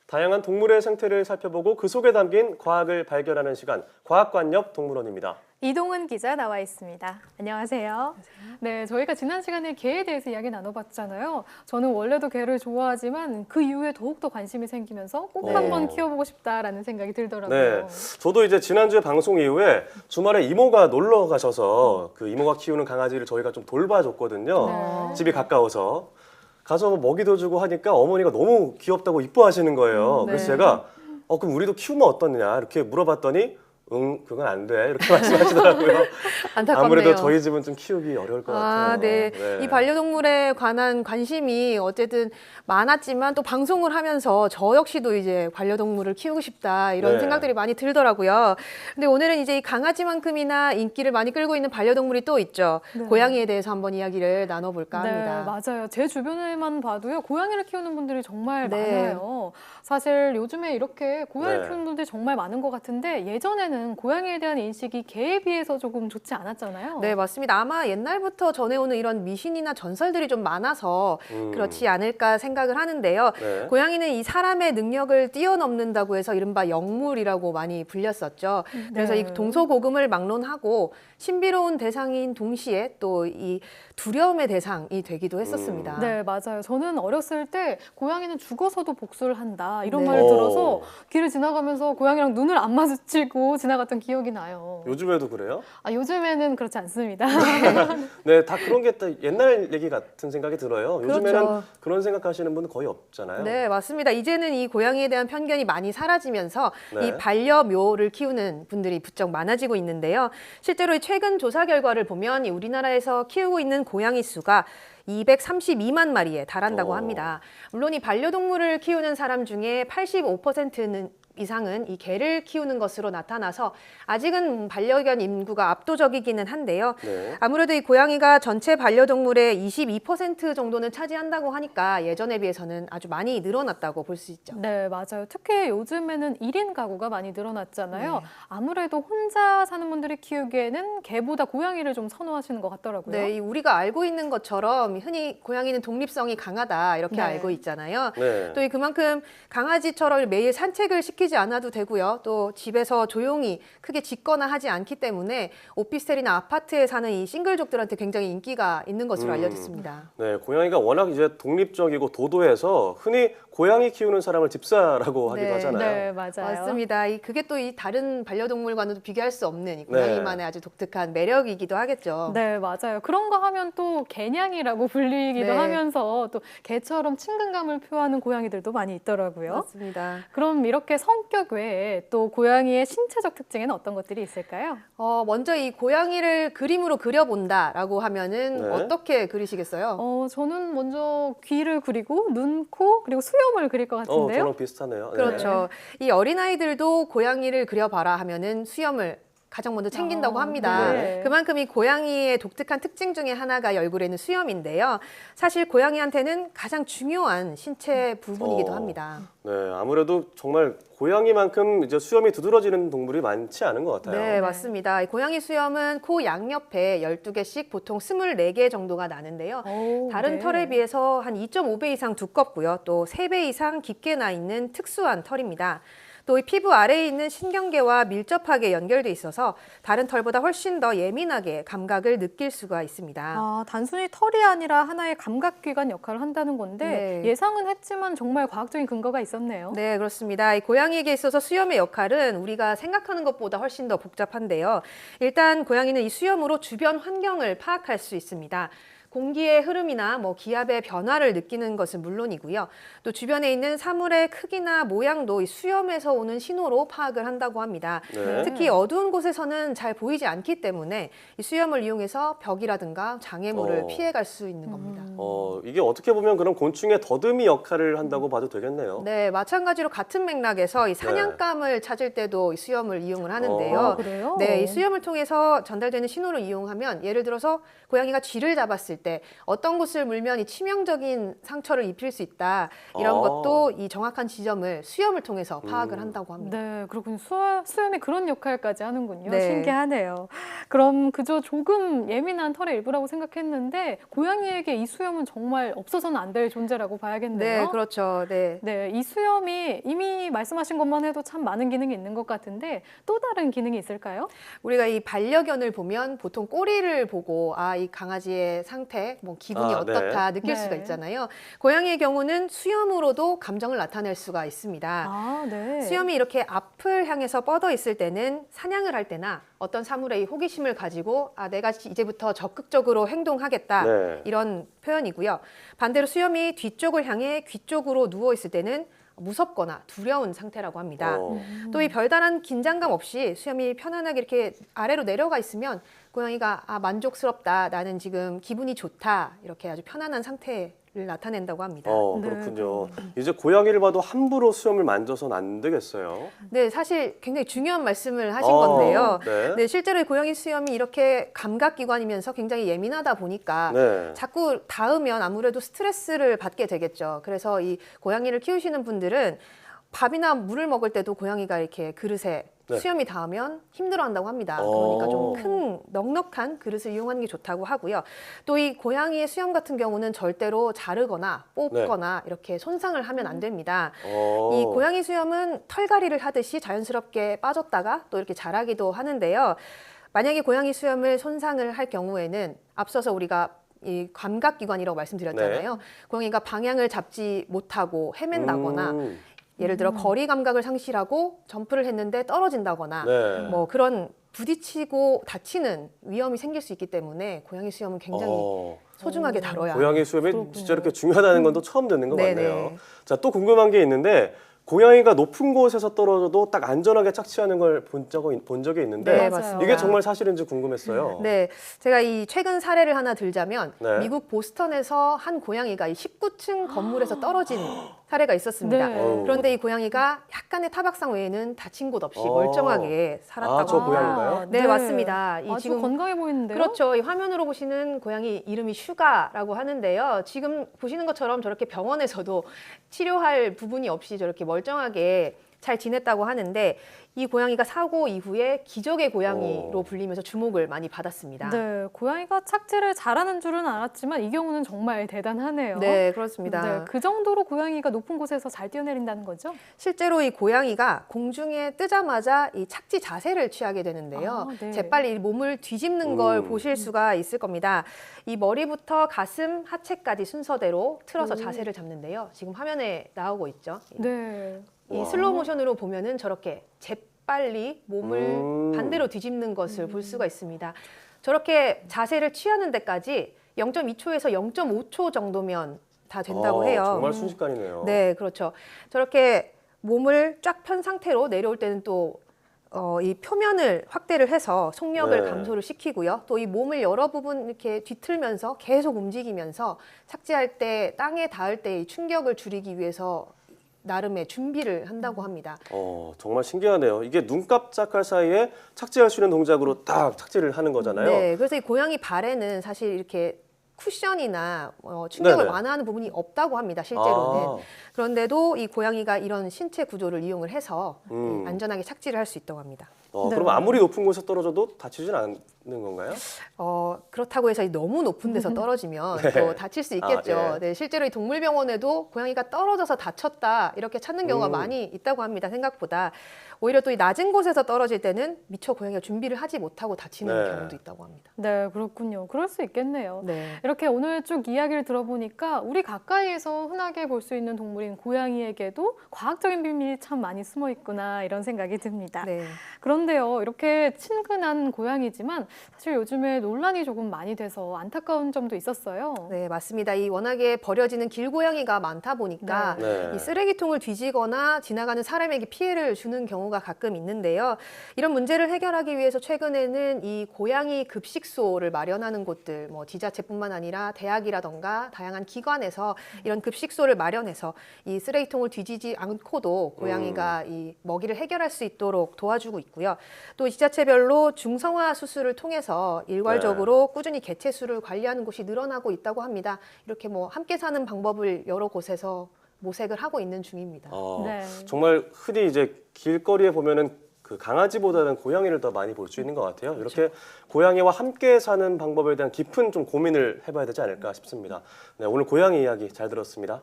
다양한 동물의 생태를 살펴보고 그 속에 담긴 과학을 발견하는 시간, 과학관엽 동물원입니다. 이동은 기자 나와 있습니다. 안녕하세요. 네, 저희가 지난 시간에 개에 대해서 이야기 나눠봤잖아요. 저는 원래도 개를 좋아하지만 그 이후에 더욱더 관심이 생기면서 꼭 한번 키워보고 싶다라는 생각이 들더라고요. 네, 저도 이제 지난주에 방송 이후에 주말에 이모가 놀러 가셔서 그 이모가 키우는 강아지를 저희가 좀 돌봐줬거든요. 네. 집이 가까워서. 가서 먹이도 주고 하니까 어머니가 너무 귀엽다고 이뻐하시는 거예요. 네. 그래서 제가 그럼 우리도 키우면 어떠냐 이렇게 물어봤더니 그건 안 돼. 이렇게 말씀하시더라고요. 안타깝네요. 아무래도 저희 집은 좀 키우기 어려울 것 같아요. 네. 네. 이 반려동물에 관한 관심이 어쨌든 많았지만 또 방송을 하면서 저 역시도 이제 반려동물을 키우고 싶다 이런 네. 생각들이 많이 들더라고요. 근데 오늘은 이제 이 강아지만큼이나 인기를 많이 끌고 있는 반려동물이 또 있죠. 네. 고양이에 대해서 한번 이야기를 나눠볼까 합니다. 네, 맞아요. 제 주변에만 봐도요, 고양이를 키우는 분들이 정말 네. 많아요. 사실 요즘에 이렇게 고양이 네. 키우는 분들이 정말 많은 것 같은데 예전에는 고양이에 대한 인식이 개에 비해서 조금 좋지 않았잖아요. 네, 맞습니다. 아마 옛날부터 전해오는 이런 미신이나 전설들이 좀 많아서 그렇지 않을까 생각을 하는데요. 네. 고양이는 이 사람의 능력을 뛰어넘는다고 해서 이른바 영물이라고 많이 불렸었죠. 그래서 네. 이 동서고금을 막론하고 신비로운 대상인 동시에 또 이 두려움의 대상이 되기도 했었습니다. 네, 맞아요. 저는 어렸을 때 고양이는 죽어서도 복수를 한다 이런 네. 말을 들어서 길을 지나가면서 고양이랑 눈을 안 마주치고 지나갔던 기억이 나요. 요즘에도 그래요? 요즘에는 그렇지 않습니다. 네, 다 그런 게 다 옛날 얘기 같은 생각이 들어요. 요즘에는 그렇죠. 그런 생각하시는 분은 거의 없잖아요. 네, 맞습니다. 이제는 이 고양이에 대한 편견이 많이 사라지면서 네. 이 반려묘를 키우는 분들이 부쩍 많아지고 있는데요. 실제로 이 최근 조사 결과를 보면 이 우리나라에서 키우고 있는 고양이 수가 232만 마리에 달한다고 합니다. 물론 이 반려동물을 키우는 사람 중에 85%는 이상은 이 개를 키우는 것으로 나타나서 아직은 반려견 인구가 압도적이기는 한데요. 네. 아무래도 이 고양이가 전체 반려동물의 22% 정도는 차지한다고 하니까 예전에 비해서는 아주 많이 늘어났다고 볼 수 있죠. 네, 맞아요. 특히 요즘에는 1인 가구가 많이 늘어났잖아요. 네. 아무래도 혼자 사는 분들이 키우기에는 개보다 고양이를 좀 선호하시는 것 같더라고요. 네, 이 우리가 알고 있는 것처럼 흔히 고양이는 독립성이 강하다 이렇게 네. 알고 있잖아요. 네. 또 이 그만큼 강아지처럼 매일 산책을 시키지 않아도 되고요. 또 집에서 조용히 크게 짖거나 하지 않기 때문에 오피스텔이나 아파트에 사는 이 싱글족들한테 굉장히 인기가 있는 것으로 알려졌습니다. 네, 고양이가 워낙 이제 독립적이고 도도해서 흔히 고양이 키우는 사람을 집사라고 하기도 네. 하잖아요. 네, 맞아요. 맞습니다. 그게 또 이 다른 반려동물과는 비교할 수 없는 이 고양이만의 아주 독특한 매력이기도 하겠죠. 네, 맞아요. 그런 거 하면 또 개냥이라고 불리기도 네. 하면서 또 개처럼 친근감을 표하는 고양이들도 많이 있더라고요. 맞습니다. 그럼 이렇게 성격 외에 또 고양이의 신체적 특징에는 어떤 것들이 있을까요? 먼저 이 고양이를 그림으로 그려본다라고 하면은 네. 어떻게 그리시겠어요? 저는 먼저 귀를 그리고 눈, 코, 그리고 수염을 그릴 것 같은데요. 저랑 비슷하네요. 네. 그렇죠. 이 어린아이들도 고양이를 그려봐라 하면은 수염을 가장 먼저 챙긴다고 합니다. 네. 그만큼 이 고양이의 독특한 특징 중에 하나가 얼굴에는 수염인데요. 사실 고양이한테는 가장 중요한 신체 부분이기도 합니다. 네, 아무래도 정말 고양이만큼 이제 수염이 두드러지는 동물이 많지 않은 것 같아요. 네, 맞습니다. 이 고양이 수염은 코 양옆에 12개씩 보통 24개 정도가 나는데요. 다른 네. 털에 비해서 한 2.5배 이상 두껍고요. 또 3배 이상 깊게 나 있는 특수한 털입니다. 또 이 피부 아래에 있는 신경계와 밀접하게 연결돼 있어서 다른 털보다 훨씬 더 예민하게 감각을 느낄 수가 있습니다. 단순히 털이 아니라 하나의 감각기관 역할을 한다는 건데 네. 예상은 했지만 정말 과학적인 근거가 있었네요. 네, 그렇습니다. 이 고양이에게 있어서 수염의 역할은 우리가 생각하는 것보다 훨씬 더 복잡한데요. 일단 고양이는 이 수염으로 주변 환경을 파악할 수 있습니다. 공기의 흐름이나 기압의 변화를 느끼는 것은 물론이고요. 또 주변에 있는 사물의 크기나 모양도 이 수염에서 오는 신호로 파악을 한다고 합니다. 네. 특히 어두운 곳에서는 잘 보이지 않기 때문에 이 수염을 이용해서 벽이라든가 장애물을 피해갈 수 있는 겁니다. 이게 어떻게 보면 그런 곤충의 더듬이 역할을 한다고 봐도 되겠네요. 네, 마찬가지로 같은 맥락에서 이 사냥감을 찾을 때도 이 수염을 이용을 하는데요. 그래요? 네, 이 수염을 통해서 전달되는 신호를 이용하면 예를 들어서 고양이가 쥐를 잡았을 때 때 어떤 곳을 물면 이 치명적인 상처를 입힐 수 있다. 이런 아. 것도 이 정확한 지점을 수염을 통해서 파악을 한다고 합니다. 네, 그렇군요. 수염이 그런 역할까지 하는군요. 네. 신기하네요. 그럼 그저 조금 예민한 털의 일부라고 생각했는데 고양이에게 이 수염은 정말 없어서는 안 될 존재라고 봐야겠네요. 네, 그렇죠. 네. 네, 이 수염이 이미 말씀하신 것만 해도 참 많은 기능이 있는 것 같은데 또 다른 기능이 있을까요? 우리가 이 반려견을 보면 보통 꼬리를 보고 이 강아지의 상태, 뭐 기분이 아, 어떻다 느낄 네. 수가 있잖아요. 고양이의 경우는 수염으로도 감정을 나타낼 수가 있습니다. 아, 네. 수염이 이렇게 앞을 향해서 뻗어 있을 때는 사냥을 할 때나 어떤 사물의 이 호기심을 가지고 내가 이제부터 적극적으로 행동하겠다 네. 이런 표현이고요. 반대로 수염이 뒤쪽을 향해 귀 쪽으로 누워 있을 때는 무섭거나 두려운 상태라고 합니다. 또 이 별다른 긴장감 없이 수염이 편안하게 이렇게 아래로 내려가 있으면 고양이가 만족스럽다, 나는 지금 기분이 좋다, 이렇게 아주 편안한 상태를 나타낸다고 합니다. 네, 그렇군요. 이제 고양이를 봐도 함부로 수염을 만져서는 안 되겠어요. 네, 사실 굉장히 중요한 말씀을 하신 건데요. 네. 네, 실제로 이 고양이 수염이 이렇게 감각기관이면서 굉장히 예민하다 보니까 네. 자꾸 닿으면 아무래도 스트레스를 받게 되겠죠. 그래서 이 고양이를 키우시는 분들은 밥이나 물을 먹을 때도 고양이가 이렇게 그릇에 네. 수염이 닿으면 힘들어한다고 합니다. 어. 그러니까 좀 큰 넉넉한 그릇을 이용하는 게 좋다고 하고요. 또 이 고양이의 수염 같은 경우는 절대로 자르거나 뽑거나 이렇게 손상을 하면 안 됩니다. 이 고양이 수염은 털갈이를 하듯이 자연스럽게 빠졌다가 또 이렇게 자라기도 하는데요. 만약에 고양이 수염을 손상을 할 경우에는 앞서서 우리가 이 감각기관이라고 말씀드렸잖아요. 고양이가 방향을 잡지 못하고 헤맨다거나 예를 들어 거리 감각을 상실하고 점프를 했는데 떨어진다거나 네. 뭐 그런 부딪히고 다치는 위험이 생길 수 있기 때문에 고양이 수염은 굉장히 소중하게 다뤄야 고양이 수염이 그렇군요. 진짜 이렇게 중요하다는 건 또 처음 듣는 것 네네. 같네요. 자, 또 궁금한 게 있는데 고양이가 높은 곳에서 떨어져도 딱 안전하게 착지하는 걸 본 적이 있는데 네, 맞아요. 맞습니다. 이게 정말 사실인지 궁금했어요. 네, 제가 이 최근 사례를 하나 들자면 네. 미국 보스턴에서 한 고양이가 이 19층 건물에서 떨어진 사례가 있었습니다. 네. 그런데 이 고양이가 약간의 타박상 외에는 다친 곳 없이 멀쩡하게 살았다고 저 합니다. 고양이인가요? 네, 맞습니다. 이 아주 지금 건강해 보이는데요? 그렇죠. 이 화면으로 보시는 고양이 이름이 슈가라고 하는데요. 지금 보시는 것처럼 저렇게 병원에서도 치료할 부분이 없이 저렇게 멀쩡하게 잘 지냈다고 하는데 이 고양이가 사고 이후에 기적의 고양이로 불리면서 주목을 많이 받았습니다. 네, 고양이가 착지를 잘하는 줄은 알았지만 이 경우는 정말 대단하네요. 네, 그렇습니다. 네, 그 정도로 고양이가 높은 곳에서 잘 뛰어내린다는 거죠? 실제로 이 고양이가 공중에 뜨자마자 이 착지 자세를 취하게 되는데요. 아, 네. 재빨리 이 몸을 뒤집는 걸 보실 수가 있을 겁니다. 이 머리부터 가슴, 하체까지 순서대로 틀어서 자세를 잡는데요. 지금 화면에 나오고 있죠. 네. 이 슬로우 모션으로 보면은 저렇게 재빨리 몸을 반대로 뒤집는 것을 볼 수가 있습니다. 저렇게 자세를 취하는 데까지 0.2초에서 0.5초 정도면 다 된다고 해요. 정말 순식간이네요. 네, 그렇죠. 저렇게 몸을 쫙 편 상태로 내려올 때는 또 이 표면을 확대를 해서 속력을 네. 감소를 시키고요. 또 이 몸을 여러 부분 이렇게 뒤틀면서 계속 움직이면서 착지할 때 땅에 닿을 때 이 충격을 줄이기 위해서 나름의 준비를 한다고 합니다. 정말 신기하네요. 이게 눈 깜짝할 사이에 착지할 수 있는 동작으로 딱 착지를 하는 거잖아요. 네, 그래서 이 고양이 발에는 사실 이렇게 쿠션이나 충격을 네네. 완화하는 부분이 없다고 합니다. 실제로는. 아. 그런데도 이 고양이가 이런 신체 구조를 이용을 해서 안전하게 착지를 할 수 있다고 합니다. 네. 그럼 아무리 높은 곳에 떨어져도 다치진 않는 건가요? 그렇다고 해서 너무 높은 데서 떨어지면 네. 또 다칠 수 있겠죠. 아, 예. 네, 실제로 이 동물병원에도 고양이가 떨어져서 다쳤다 이렇게 찾는 경우가 많이 있다고 합니다. 생각보다. 오히려 또 이 낮은 곳에서 떨어질 때는 미처 고양이가 준비를 하지 못하고 다치는 네. 경우도 있다고 합니다. 네, 그렇군요. 그럴 수 있겠네요. 네. 이렇게 오늘 쭉 이야기를 들어보니까 우리 가까이에서 흔하게 볼 수 있는 동물인 고양이에게도 과학적인 비밀이 참 많이 숨어 있구나 이런 생각이 듭니다. 네. 그런데요, 이렇게 친근한 고양이지만 사실 요즘에 논란이 조금 많이 돼서 안타까운 점도 있었어요. 네, 맞습니다. 이 워낙에 버려지는 길고양이가 많다 보니까 네. 이 쓰레기통을 뒤지거나 지나가는 사람에게 피해를 주는 경우가 가끔 있는데요. 이런 문제를 해결하기 위해서 최근에는 이 고양이 급식소를 마련하는 곳들, 뭐 지자체뿐만 아니라 대학이라던가 다양한 기관에서 이런 급식소를 마련해서 이 쓰레기통을 뒤지지 않고도 고양이가 이 먹이를 해결할 수 있도록 도와주고 있고요. 또 지자체별로 중성화 수술을 통해 통해서 일괄적으로 꾸준히 개체 수를 관리하는 곳이 늘어나고 있다고 합니다. 이렇게 뭐 함께 사는 방법을 여러 곳에서 모색을 하고 있는 중입니다. 네. 정말 흔히 이제 길거리에 보면은 그 강아지보다는 고양이를 더 많이 볼 수 있는 것 같아요. 이렇게 고양이와 함께 사는 방법에 대한 깊은 좀 고민을 해봐야 되지 않을까 싶습니다. 네, 오늘 고양이 이야기 잘 들었습니다.